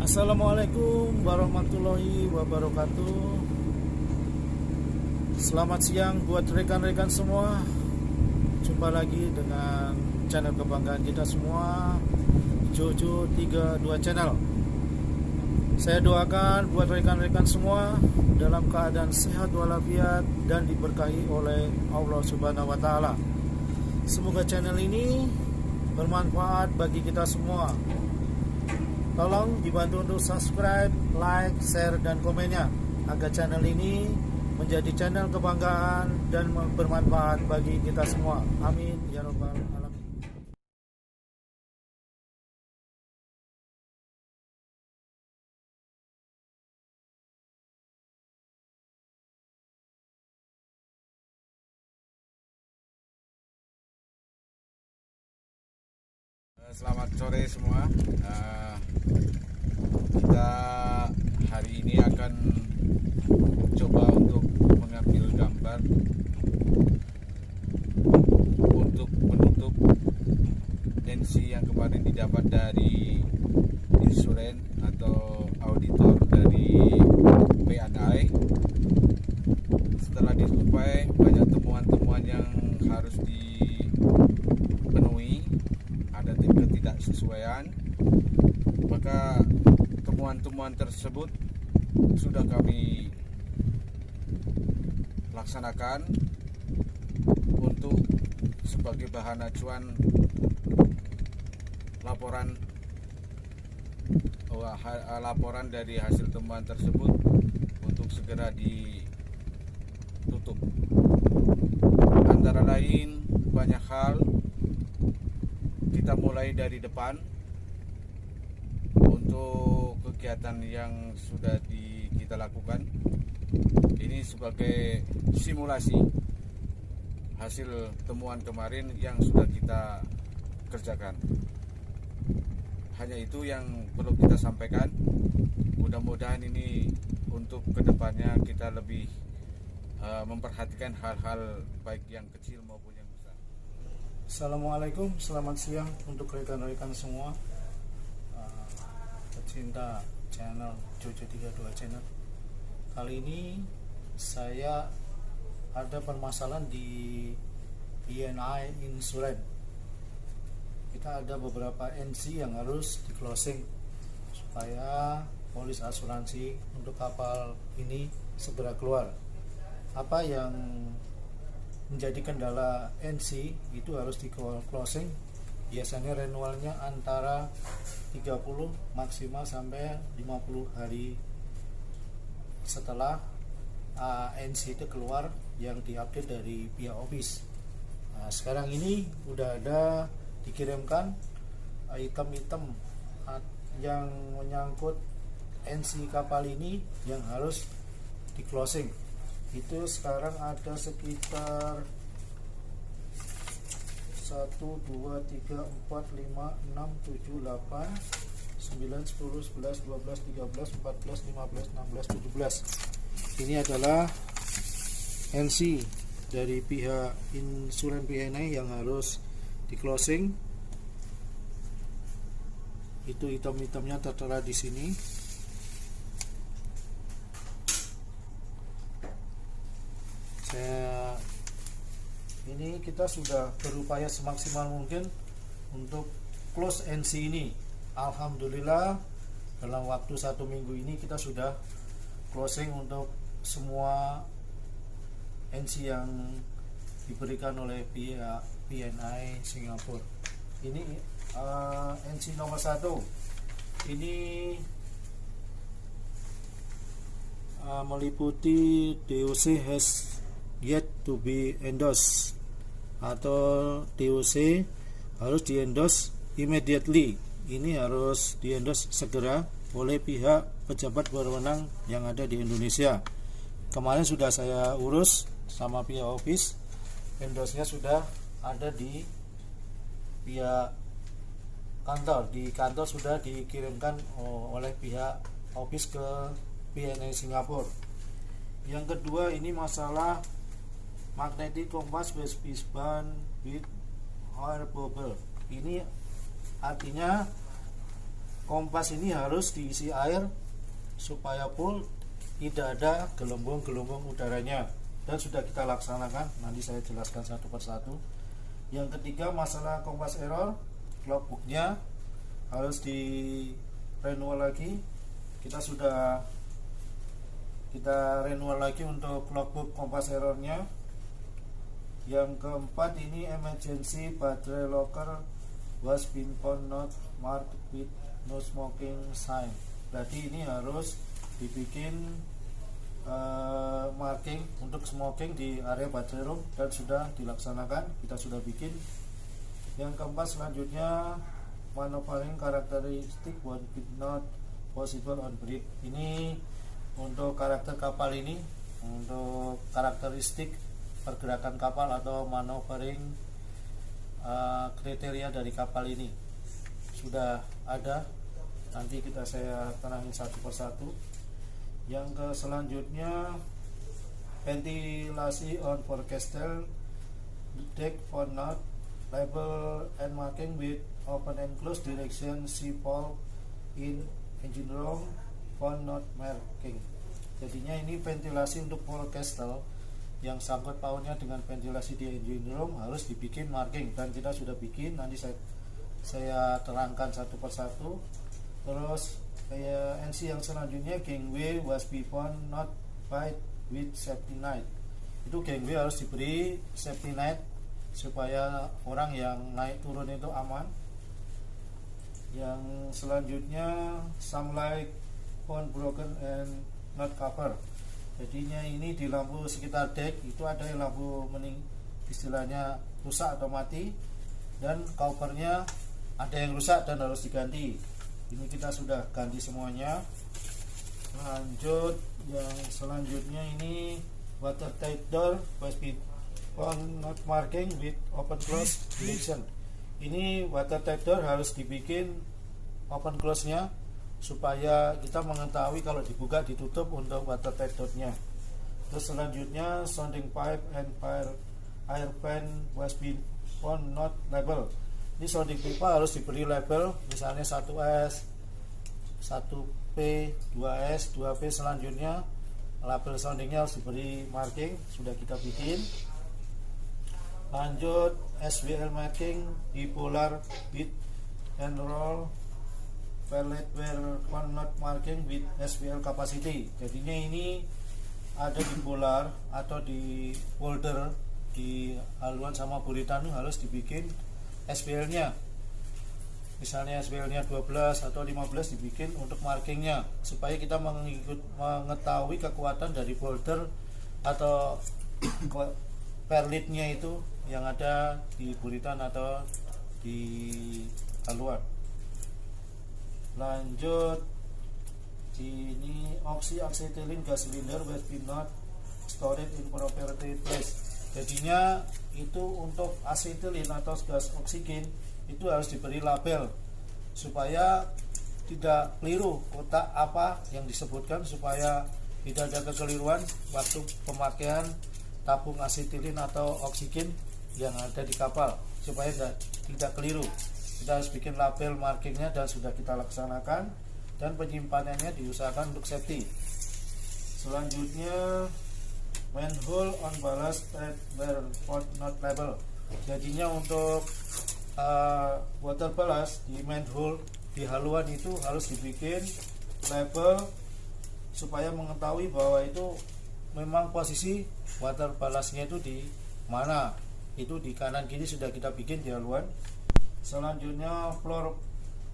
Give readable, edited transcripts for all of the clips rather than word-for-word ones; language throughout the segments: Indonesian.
Assalamualaikum warahmatullahi wabarakatuh. Selamat siang buat rekan-rekan semua. Jumpa lagi dengan channel kebanggaan kita semua, Jojo 32 Channel. Saya doakan buat rekan-rekan semua dalam keadaan sehat walafiat dan diberkahi oleh Allah Subhanahu wa taala. Semoga channel ini bermanfaat bagi kita semua. Tolong dibantu untuk subscribe, like, share, dan komennya agar channel ini menjadi channel kebanggaan dan bermanfaat bagi kita semua. Amin ya rabbal alamin. Selamat sore semua. Kita hari ini akan coba untuk mengambil gambar untuk menutup NC yang kemarin didapat dari insuren atau auditor dari P&I. Setelah disurvey, banyak temuan-temuan yang harus dipenuhi, ada ketidaksesuaian, maka temuan-temuan tersebut sudah kami laksanakan untuk sebagai bahan acuan laporan dari hasil temuan tersebut untuk segera ditutup. Antara lain banyak hal. Kita mulai dari depan untuk kegiatan yang sudah kita lakukan. Ini sebagai simulasi hasil temuan kemarin yang sudah kita kerjakan. Hanya itu yang perlu kita sampaikan. Mudah-mudahan ini untuk kedepannya kita lebih memperhatikan hal-hal baik yang kecil maupun yang besar. Assalamualaikum, selamat siang untuk rekan-rekan semua pecinta channel Jojo 32 Channel. Kali ini saya ada permasalahan di P&I Insurance. Kita ada beberapa NC yang harus di closing supaya polis asuransi untuk kapal ini segera keluar. Apa yang menjadi kendala NC itu harus di closing. Biasanya renewalnya antara 30 maksimal sampai 50 hari setelah NC itu keluar yang diupdate dari pihak office. Nah, sekarang ini udah ada dikirimkan item-item yang menyangkut NC kapal ini yang harus di closing. Itu sekarang ada sekitar 1, 2, 3, 4, 5, 6, 7, 8, 9, 10, 11, 12, 13, 14, 15, 16, 17. Ini adalah NC dari pihak insuran P&I yang harus di closing. Itu item-itemnya tertera di sini. Ini kita sudah berupaya semaksimal mungkin untuk close NC ini. Alhamdulillah dalam waktu 1 minggu ini kita sudah closing untuk semua NC yang diberikan oleh pihak P&I Singapura. Ini NC nomor 1. Ini meliputi DOC has yet to be endorsed atau DOC harus di-endorse immediately. Ini harus di-endorse segera oleh pihak pejabat berwenang yang ada di Indonesia. Kemarin sudah saya urus sama pihak office, endorse-nya sudah ada di pihak kantor. Di kantor sudah dikirimkan oleh pihak office ke P&I Singapura. Yang kedua, ini masalah magnetic compass with band with air bubble. Ini artinya kompas ini harus diisi air supaya full, tidak ada gelembung-gelembung udaranya, dan sudah kita laksanakan. Nanti saya jelaskan satu persatu. Yang ketiga, masalah kompas error, logbooknya harus di renewal lagi. Kita renewal lagi untuk logbook kompas errornya. Yang keempat, ini emergency battery locker was been found not marked with no smoking sign. Berarti ini harus dibikin marking untuk smoking di area battery room, dan sudah dilaksanakan, kita sudah bikin. Yang keempat, selanjutnya maneuvering karakteristik one bit not possible on bridge. Ini untuk karakter kapal ini, untuk karakteristik pergerakan kapal atau maneuvering kriteria dari kapal ini sudah ada. Nanti saya tenangin satu persatu. Yang ke selanjutnya, ventilasi on forecastle deck for not label and marking with open and close direction sea-pole in engine room for not marking. Jadinya ini ventilasi untuk forecastle yang sangkut pautnya dengan ventilasi di engine room harus dibikin marking, dan kita sudah bikin. Nanti saya terangkan satu persatu. Terus NC yang selanjutnya, gangway was be found not by with safety net. Itu gangway harus diberi safety net supaya orang yang naik turun itu aman. Yang selanjutnya, some light found broken and not cover. Jadinya ini di lampu sekitar deck itu ada yang lampu istilahnya rusak atau mati, dan covernya ada yang rusak dan harus diganti. Ini kita sudah ganti semuanya. Lanjut, yang selanjutnya ini watertight door was be found not marking with open close direction. Ini watertight door harus dibikin open close nya supaya kita mengetahui kalau dibuka ditutup untuk watertight door-nya. Terus selanjutnya, sounding pipe and air pan was been found not label. Ini sounding pipa harus diberi label, misalnya 1S, 1P, 2S, 2P. Selanjutnya label soundingnya harus diberi marking, sudah kita bikin. Lanjut, SWL marking bipolar bit and roll pallet were found not marking with SWL capacity. Jadinya ini ada bipolar atau di folder di haluan sama buritan harus dibikin SPL nya, misalnya SPL nya 12 atau 15 dibikin untuk markingnya, supaya kita mengetahui kekuatan dari folder atau perlitnya itu yang ada di buritan atau di haluan. Lanjut, ini oxyacetylene gas cylinder was not stored in proper place. Jadinya itu untuk asetilin atau gas oksigen itu harus diberi label supaya tidak keliru kotak apa yang disebutkan, supaya tidak ada kekeliruan waktu pemakaian tabung asetilin atau oksigen yang ada di kapal, supaya tidak keliru. Kita harus bikin label markingnya dan sudah kita laksanakan, dan penyimpanannya diusahakan untuk safety. Selanjutnya, manhole on ballast that were found not label. Jadinya untuk water ballast di manhole di haluan itu harus dibikin label supaya mengetahui bahwa itu memang posisi water ballastnya itu di mana. Itu di kanan kiri sudah kita bikin di haluan. Selanjutnya, floor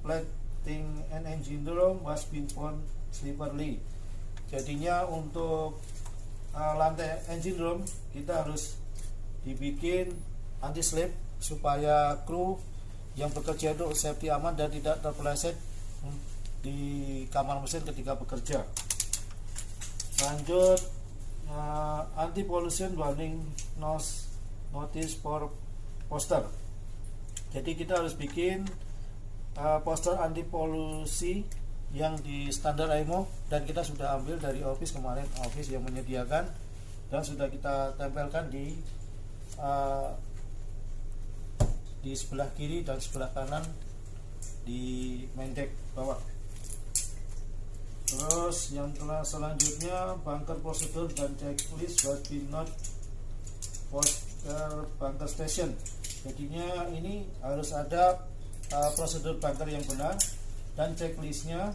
plating and engine room was been found slippery. Jadinya untuk lantai engine room kita harus dibikin anti slip supaya kru yang bekerja itu safety aman dan tidak terpeleset di kamar mesin ketika bekerja. Lanjut, anti pollution warning notice for poster. Jadi kita harus bikin poster anti polusi yang di standar IMO, dan kita sudah ambil dari office kemarin, office yang menyediakan, dan sudah kita tempelkan di sebelah kiri dan sebelah kanan di main deck bawah. Terus yang selanjutnya bunker prosedur dan checklist was been not for bunker station. Jadinya ini harus ada prosedur bunker yang benar dan checklistnya,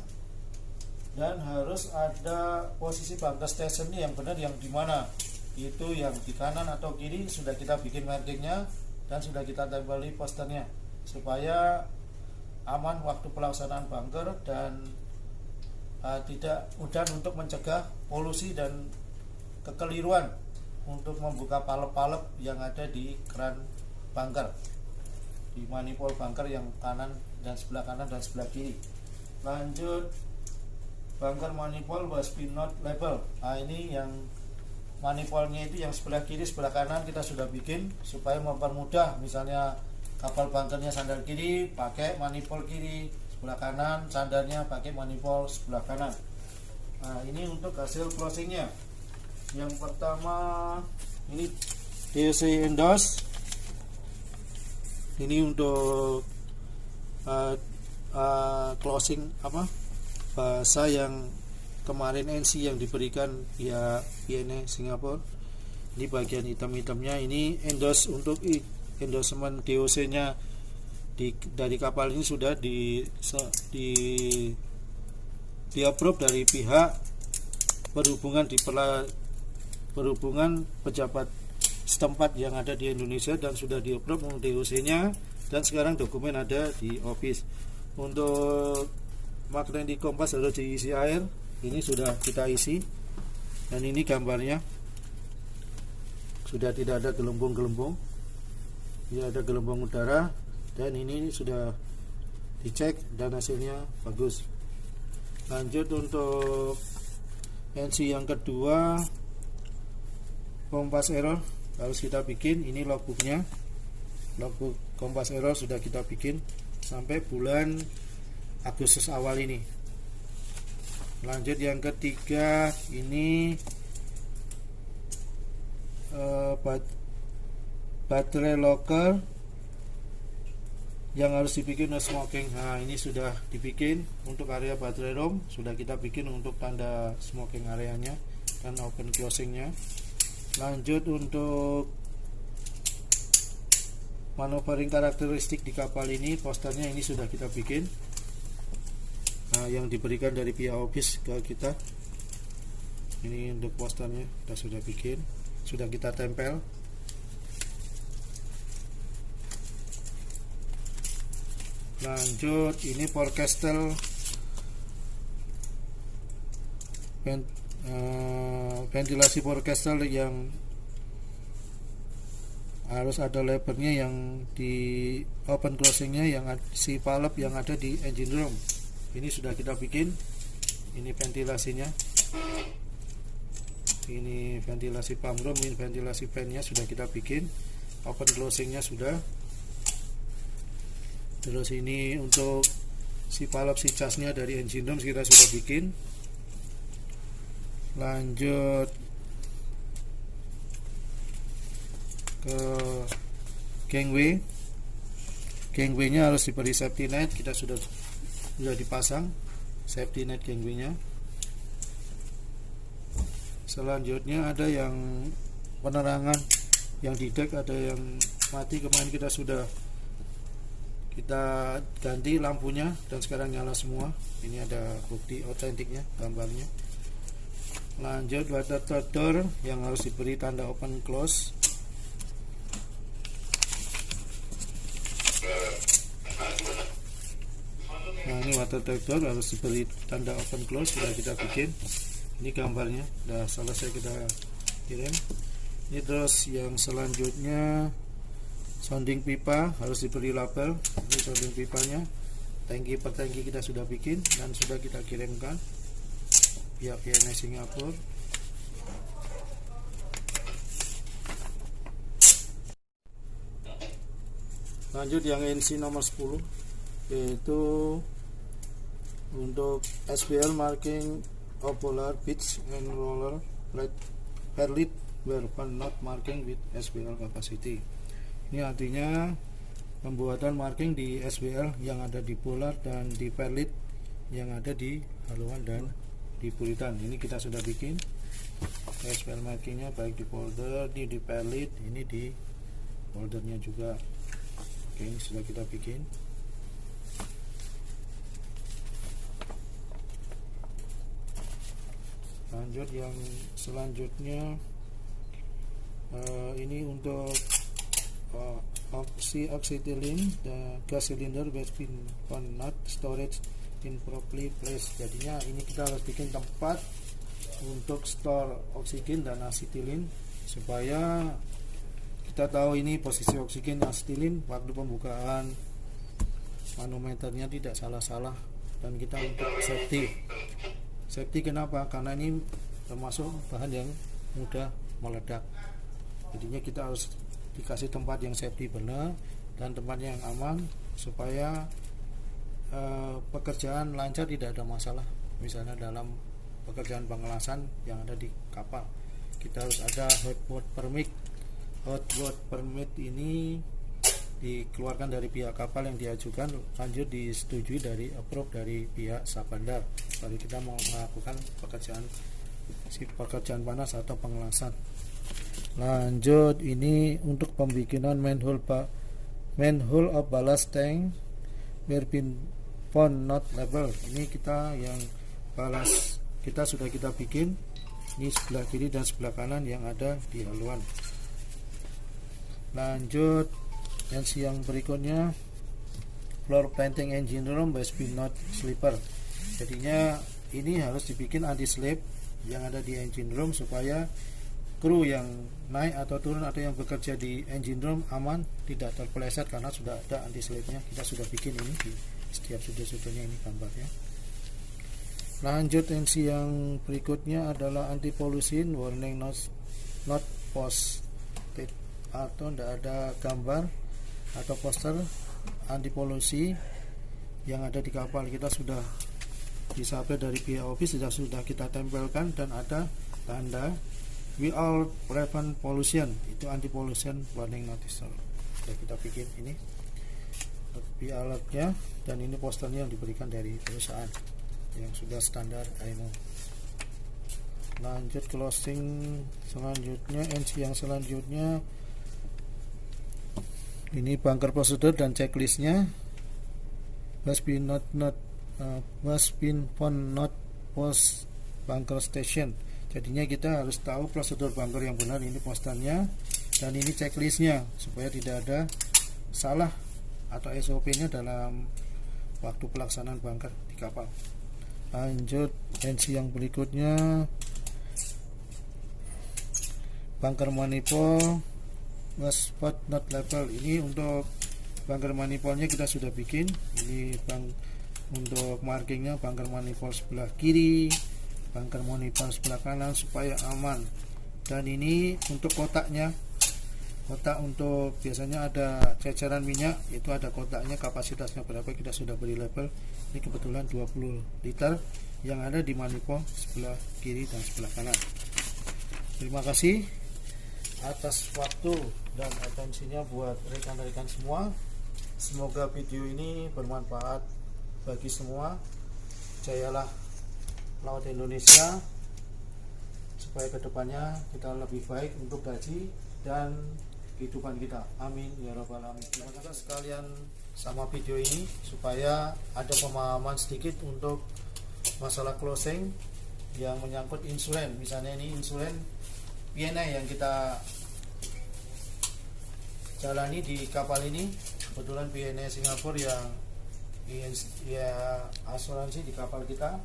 dan harus ada posisi bunker station yang benar, yang di mana itu, yang di kanan atau kiri. Sudah kita bikin markingnya dan sudah kita tempeli posternya supaya aman waktu pelaksanaan bunker dan tidak mudah untuk mencegah polusi dan kekeliruan untuk membuka palep-palep yang ada di keran bunker, di manifold bunker yang kanan dan sebelah kiri. Lanjut, bunker manifold was been not label. Nah, ini yang manifoldnya itu yang sebelah kiri sebelah kanan kita sudah bikin supaya mempermudah. Misalnya kapal bunkernya sandar kiri, pakai manifold kiri, sebelah kanan sandarnya pakai manifold sebelah kanan. Nah, ini untuk hasil closingnya. Yang pertama ini TUC endorse. Ini untuk closing bahasa yang kemarin NC yang diberikan via PNE Singapura. Ini bagian hitam-hitamnya. Ini endorse untuk endorsement DOC-nya dari kapal ini sudah di approve dari pihak perhubungan pejabat setempat yang ada di Indonesia, dan sudah di approve untuk DOC-nya, dan sekarang dokumen ada di office. Untuk magnetic kompas harus diisi air, ini sudah kita isi, dan ini gambarnya sudah tidak ada gelembung-gelembung, tidak ada gelembung udara, dan ini sudah dicek dan hasilnya bagus. Lanjut untuk NC yang kedua, kompas error harus kita bikin. Ini logbooknya, logbook kompas error sudah kita bikin sampai bulan Agustus awal ini. Lanjut yang ketiga, ini baterai locker yang harus dibikin smoking. Nah, ini sudah dibikin untuk area baterai ROM, sudah kita bikin untuk tanda smoking areanya dan open closingnya. Lanjut untuk maneuvering karakteristik di kapal ini, posternya ini sudah kita bikin. Nah, yang diberikan dari pihak office ke kita, ini untuk posternya kita sudah bikin, sudah kita tempel. Lanjut, ini forecastle ventilasi forecastle yang harus ada lebarnya, yang di open closingnya, yang si palep yang ada di engine room. Ini sudah kita bikin. Ini ventilasinya, ini ventilasi pump room, ini ventilasi fan-nya sudah kita bikin. Open closingnya sudah. Terus ini untuk si palep, si casnya dari engine room kita sudah bikin. Lanjut ke gangway. Gangway-nya harus diberi safety net, kita sudah dipasang safety net gangway-nya. Selanjutnya ada yang penerangan yang di deck, ada yang mati. Kemarin kita ganti lampunya dan sekarang nyala semua. Ini ada bukti otentiknya, gambarnya. Lanjut, water door yang harus diberi tanda open close. Nah, ini water door harus diberi tanda open close, sudah kita bikin. Ini gambarnya sudah selesai kita kirim. Ini terus yang selanjutnya, sounding pipa harus diberi label. Ini sounding pipanya, tangki per tangki kita sudah bikin dan sudah kita kirimkan pihak PNE Singapura. Lanjut yang NC nomor 10, yaitu untuk SBL marking of polar pitch and roller fairlead were not marking with SBL capacity. Ini artinya pembuatan marking di SBL yang ada di polar dan di fairlead yang ada di haluan dan di buritan. Ini kita sudah bikin SPL markingnya baik di folder, di palette, ini di foldernya juga. Oke, ini sudah kita bikin. Lanjut yang selanjutnya, ini untuk oxyethylene, the gas cylinder has been found not storage in properly place. Jadinya ini kita harus bikin tempat untuk store oksigen dan asetilin supaya kita tahu ini posisi oksigen dan asetilin waktu pembukaan manometernya tidak salah-salah, dan kita untuk safety kenapa? Karena ini termasuk bahan yang mudah meledak. Jadinya kita harus dikasih tempat yang safety benar dan tempat yang aman supaya pekerjaan lancar, tidak ada masalah. Misalnya dalam pekerjaan pengelasan yang ada di kapal, kita harus ada hot work permit ini dikeluarkan dari pihak kapal yang diajukan, lanjut disetujui dari approve dari pihak Sabandar kalau kita mau melakukan pekerjaan panas atau pengelasan. Lanjut, ini untuk pembikinan manhole of ballast tank where been found not label. Ini kita yang ballast kita sudah kita bikin, ini sebelah kiri dan sebelah kanan yang ada di haluan. Lanjut yang berikutnya, floor planting engine room has been not slipper. Jadinya ini harus dibikin anti slip yang ada di engine room supaya kru yang naik atau turun atau yang bekerja di engine room aman, tidak terpeleset karena sudah ada anti slipnya. Kita sudah bikin ini di setiap sudut-sudutnya, ini gambarnya. Lanjut yang berikutnya adalah anti pollution warning not posted, atau tidak ada gambar atau poster anti polusi yang ada di kapal. Kita sudah disabel dari pihak office, sudah kita tempelkan dan ada tanda we all prevent pollution, itu anti pollution warning notice. Sudah kita bikin ini lebih alatnya, dan ini posternya yang diberikan dari perusahaan yang sudah standar IMO. Lanjut closing selanjutnya, yang selanjutnya ini bunker prosedur dan checklistnya. Must been found not post bunker station. Jadinya kita harus tahu prosedur bunker yang benar, ini posternya dan ini checklistnya supaya tidak ada salah atau SOP-nya dalam waktu pelaksanaan bunker di kapal. Lanjut yang berikutnya, bunker manifold was but not label. Ini untuk bunker manifoldnya kita sudah bikin. Ini untuk markingnya bunker manifold sebelah kiri, bunker manifold sebelah kanan supaya aman. Dan ini untuk kotaknya, kotak untuk biasanya ada ceceran minyak, itu ada kotaknya, kapasitasnya berapa kita sudah beri label. Ini kebetulan 20 liter yang ada di manifold sebelah kiri dan sebelah kanan. Terima kasih atas waktu dan atensinya buat rekan-rekan semua. Semoga video ini bermanfaat bagi semua. Jayalah Laut Indonesia supaya kedepannya kita lebih baik untuk gaji dan kehidupan kita. Amin ya rabbal alamin. Terima kasih sekalian sama video ini supaya ada pemahaman sedikit untuk masalah closing yang menyangkut insulen. Misalnya ini insulen PNA yang kita jalani di kapal ini, kebetulan PNA Singapura yang asuransi di kapal kita.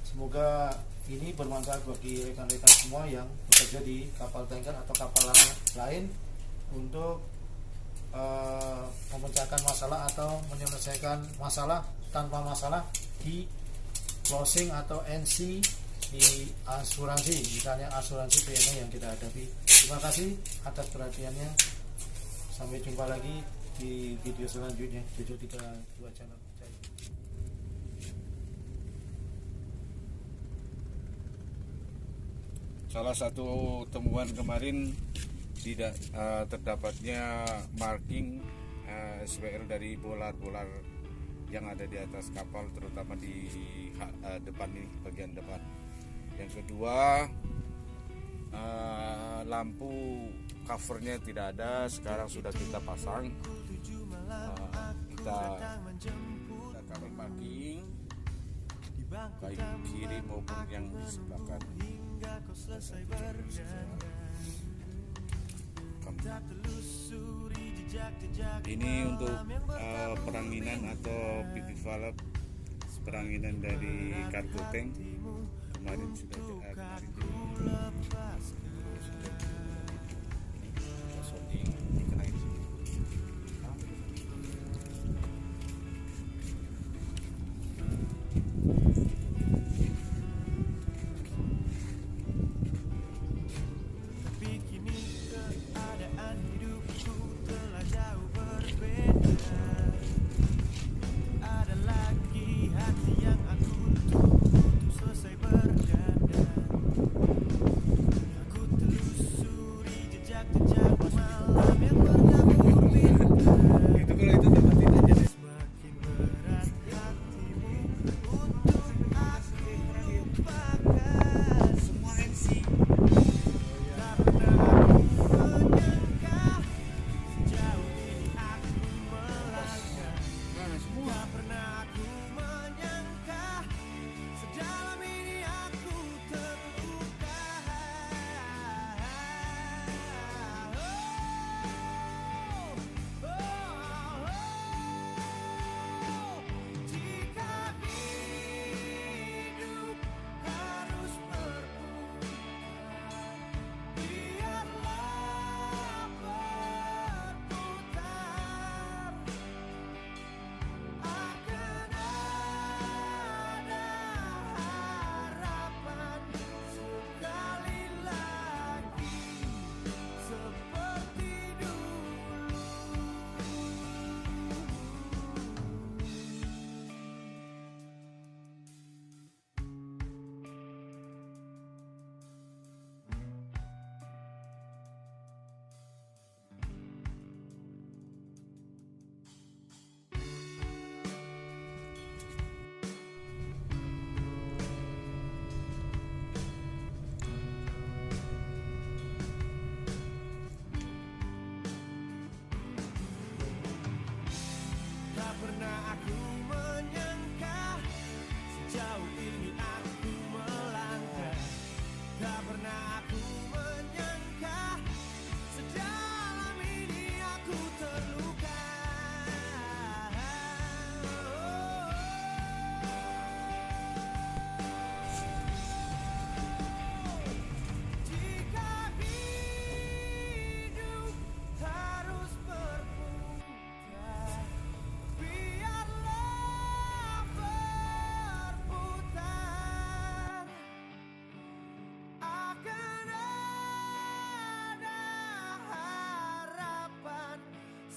Semoga ini bermanfaat bagi rekan-rekan semua yang bekerja di kapal tanker atau kapal lain untuk memecahkan masalah atau menyelesaikan masalah tanpa masalah di closing atau NC di asuransi, misalnya asuransi PNA yang kita hadapi. Terima kasih atas perhatiannya. Sampai jumpa lagi di video selanjutnya. 732 channel. Salah satu temuan kemarin tidak terdapatnya marking SPL dari bolar-bolar yang ada di atas kapal, terutama di depan ini, bagian depan. Yang kedua, lampu covernya tidak ada, sekarang sudah kita pasang. Kita cover parking baik kiri maupun yang di sebelah kanan. Ini untuk peranginan atau PV valve peranginan dari cargo tank. Kemarin sudah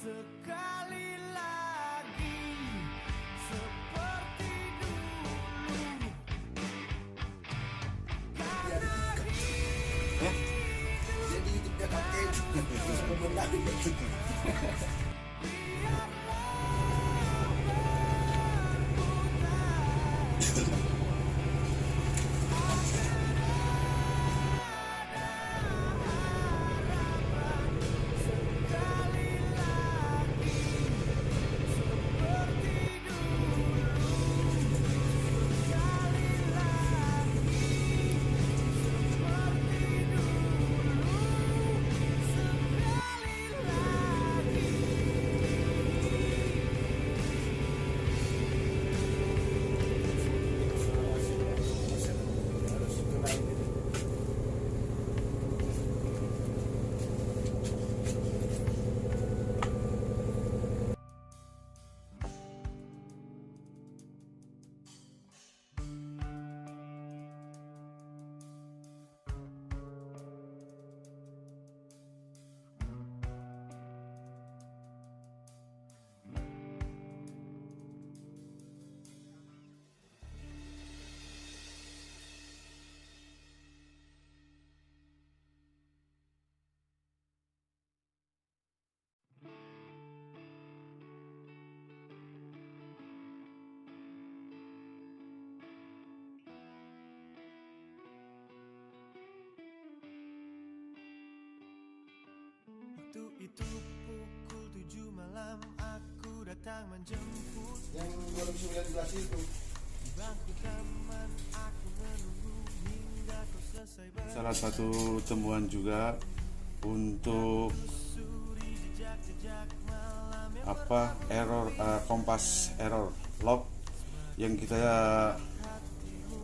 sekali lagi seperti dulu. Karena Jadi hidupnya kakek terus memendam. sekali lagi. datang menjemput Yang 2019 itu. di bangku taman, aku menunggu hingga kau selesai Salah satu temuan juga untuk kompas error log yang kita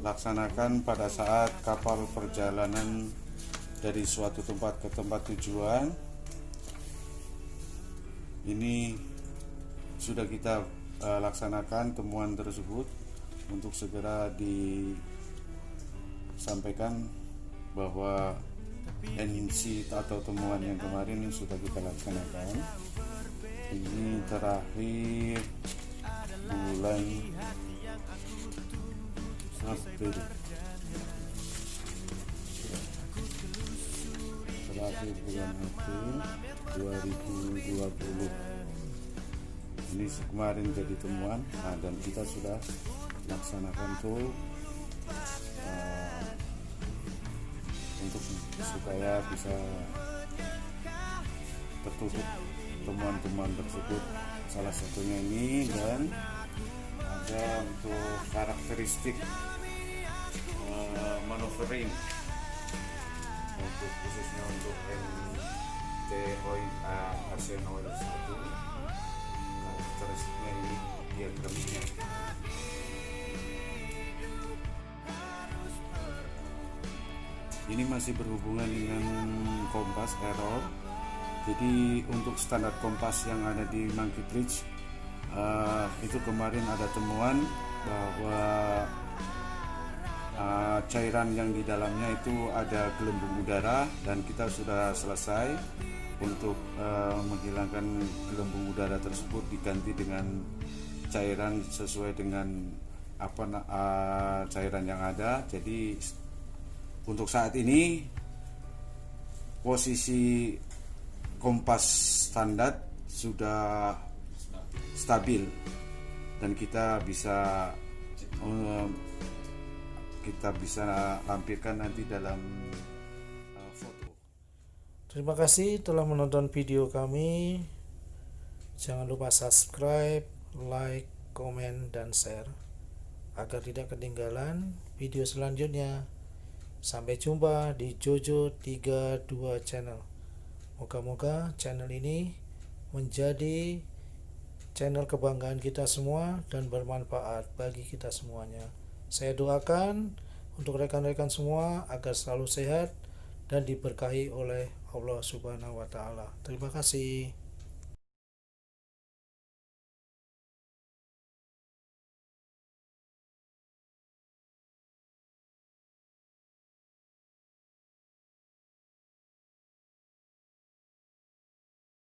laksanakan pada saat kapal perjalanan dari suatu tempat ke tempat tujuan. Ini sudah kita laksanakan temuan tersebut untuk segera disampaikan bahwa NC atau temuan yang kemarin sudah kita laksanakan. Ini terakhir bulan April, terakhir bulan April 2020. Ini kemarin jadi temuan, dan kita sudah laksanakan tuh untuk supaya bisa tertutup temuan-temuan tersebut. Salah satunya ini, dan ada untuk karakteristik maneuvering untuk khususnya untuk MT oil Arsen Oil 1. Karakteristiknya ini diagramnya. Ini masih berhubungan dengan kompas error. Jadi untuk standar kompas yang ada di Monkey Bridge, itu kemarin ada temuan bahwa cairan yang di dalamnya itu ada gelembung udara, dan kita sudah selesai untuk menghilangkan gelembung udara tersebut, diganti dengan cairan sesuai dengan cairan yang ada. Jadi untuk saat ini posisi kompas standar sudah stabil, dan kita bisa lampirkan nanti dalam foto. Terima kasih telah menonton video kami. Jangan lupa subscribe, like, komen, dan share agar tidak ketinggalan video selanjutnya. Sampai jumpa di Jojo 32 channel. Moga-moga channel ini menjadi channel kebanggaan kita semua dan bermanfaat bagi kita semuanya. Saya doakan untuk rekan-rekan semua agar selalu sehat dan diberkahi oleh Allah Subhanahu wa Ta'ala. Terima kasih.